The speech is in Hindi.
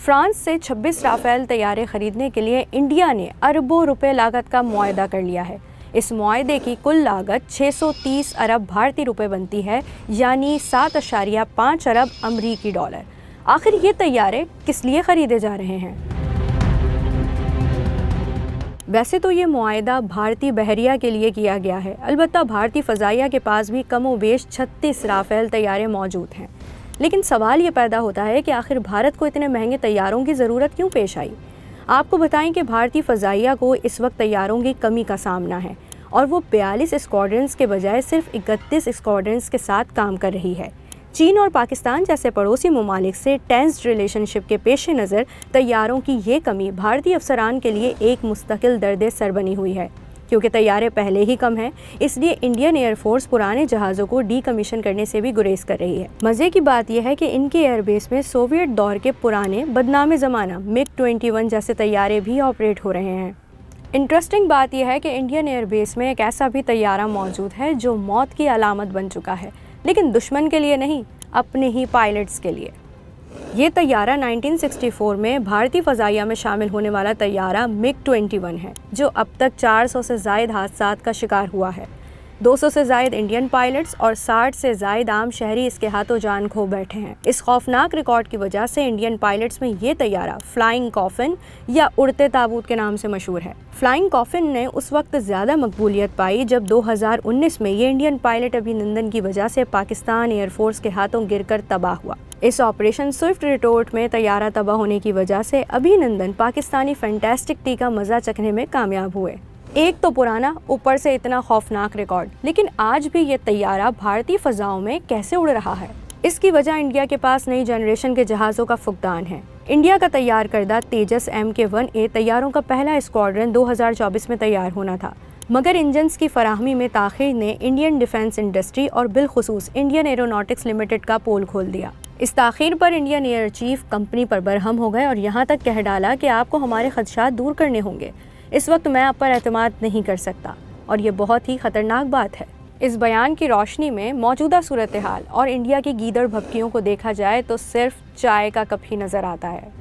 फ्रांस से 26 राफेल तैयारे खरीदने के लिए इंडिया ने अरबों रुपए लागत का मुआहदा कर लिया है। इस मुआहदे की कुल लागत 630 अरब भारतीय रुपए बनती है, यानी 7.5 अरब अमरीकी डॉलर। आखिर ये तैयारे किस लिए खरीदे जा रहे हैं? वैसे तो ये मुआहदा भारतीय बहरिया के लिए किया गया है, अलबत्ता भारतीय फ़ज़ाइया के पास भी कमोबेश 36 राफेल तैयारे मौजूद हैं। लेकिन सवाल ये पैदा होता है कि आखिर भारत को इतने महंगे तैयारों की ज़रूरत क्यों पेश आई? आपको बताएं कि भारतीय फ़ज़ाइया को इस वक्त तैयारों की कमी का सामना है और वो 42 स्क्वाड्रंस के बजाय सिर्फ 31 स्क्वाड्रंस के साथ काम कर रही है। चीन और पाकिस्तान जैसे पड़ोसी ममालिक से टेंस्ड रिलेशनशिप के पेश नज़र तैयारों की ये कमी भारतीय अफसरान के लिए एक मुस्तकिल दर्द सर बनी हुई है। क्योंकि तैयारे पहले ही कम हैं, इसलिए इंडियन एयरफोर्स पुराने जहाज़ों को डीकमीशन करने से भी गुरेज कर रही है। मज़े की बात यह है कि इनके एयरबेस में सोवियत दौर के पुराने बदनामे ज़माना MiG-21 जैसे तैयारे भी ऑपरेट हो रहे हैं। इंटरेस्टिंग बात यह है कि इंडियन एयरबेस में एक ऐसा भी तैयारा मौजूद है जो मौत की अलामत बन चुका है, लेकिन दुश्मन के लिए नहीं, अपने ही पायलट्स के लिए। ये तैयारा 1964 में भारतीय फ़ज़ाइया में शामिल होने वाला तैयारा MiG-21 है, जो अब तक 400 से ज़ायद हादसात का शिकार हुआ है। 200 से ज़ायद इंडियन पायलट्स और 60 से ज़ायद आम शहरी इसके हाथों जान खो बैठे हैं। इस खौफनाक रिकॉर्ड की वजह से इंडियन पायलट्स में ये तैयारा फ्लाइंग कॉफिन या उड़ते ताबूत के नाम से मशहूर है। फ्लाइंग कॉफिन ने उस वक्त ज़्यादा मकबूलियत पाई जब 2019 में ये इंडियन पायलट अभिनंदन की वजह से पाकिस्तान एयरफोर्स के हाथों गिरकर तबाह हुआ। इस ऑपरेशन स्विफ्ट रिटोर्ट में तैयारा तबाह होने की वजह से अभिनंदन पाकिस्तानी फैंटास्टिक टी का मज़ा चखने में कामयाब हुए। एक तो पुराना, ऊपर से इतना खौफनाक रिकॉर्ड, लेकिन आज भी ये तैयारा भारतीय फ़ज़ाओं में कैसे उड़ रहा है? इसकी वजह इंडिया के पास नई जनरेशन के जहाज़ों का फुकदान है। इंडिया का तैयार करदा तेजस MK-1A तैयारों का पहला स्क्वाड्रन 2024 में तैयार होना था, मगर इंजन्स की फराहमी में ताख़ीर ने इंडियन डिफेंस इंडस्ट्री और बिलखुसूस इंडियन एरोनॉटिक्स लिमिटेड का पोल खोल दिया। इस ताख़ीर पर इंडियन एयर चीफ कंपनी पर बरहम हो गए और यहाँ तक कह डाला कि आपको हमारे खदशात दूर करने होंगे। इस वक्त मैं आप पर एतमाद नहीं कर सकता और ये बहुत ही ख़तरनाक बात है। इस बयान की रोशनी में मौजूदा सूरत हाल और इंडिया की गीदड़ भपकियों को देखा जाए तो सिर्फ चाय का कप ही नज़र आता है।